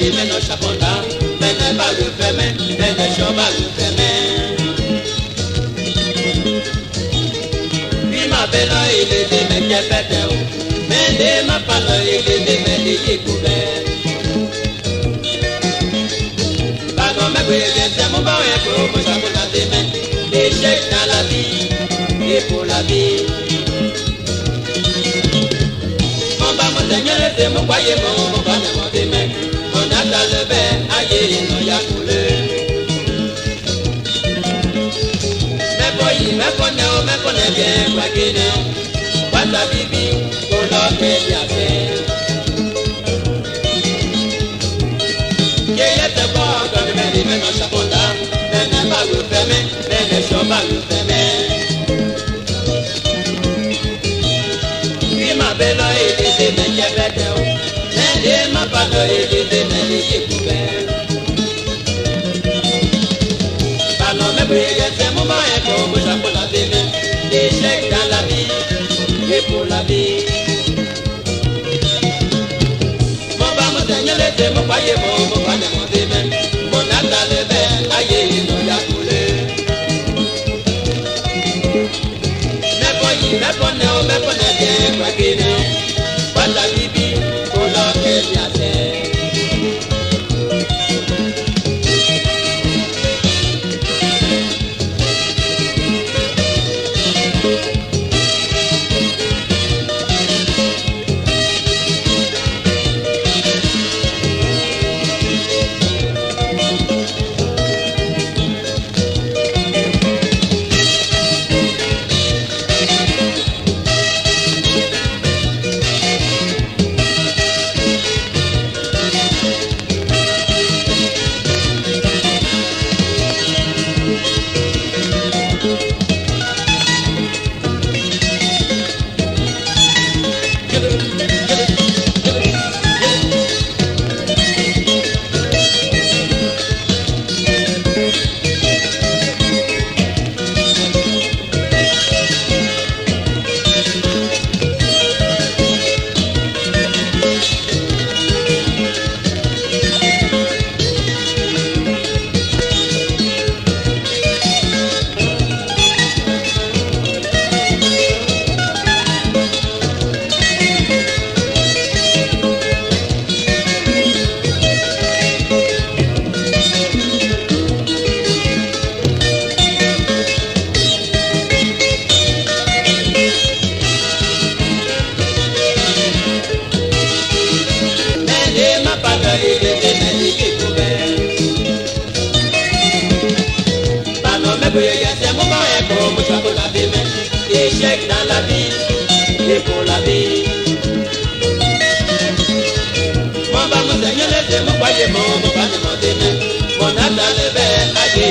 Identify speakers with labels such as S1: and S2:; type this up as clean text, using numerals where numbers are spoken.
S1: dit mais non chaponda, mais n'est pas le fermer, mais ne chante pas le fermer. Puis ma belle il était mais qu'elle pète, mais des ma parole il était mais des couverts. Pardon mais oui c'est mon bain pour mon chaponda des mains, des chèques dans la vie et pour la vie. Seigneur, c'est mon foyer, mon bonheur, mon démon. On a dans le verre, aïe, non, y'a coulé. Mais connaît bien, quoi qu'il est. Quoi ta bibi, pour l'homme et bien fait. Qu'il y ait de bon, comme le dit, mais non, chaponda. Mais n'est pas le fermer, mais ne chante pas le fermer. Ma belle il était mais qui avait d'eau, mais ma parole il était mais il couvert. Pardon mais prières c'est mon moyen pour me chapeau la vie, des chèques dans la vie et pour la vie. Mon bas mon Seigneur était mon foyer, mon bonheur, mon démon, mon âme dans le verre, aïe il nous a coulé. Mais connaît bien quoi qu'il est, quoi ta bibi, pour l'homme et bien fait. C'est mon moyen pour me chapeau la vie, des chèques dans la vie et pour la vie. Mon bas mon Seigneur, c'est mon foyer, mon bonheur, mon démon, mon âme dans le verre, aïe,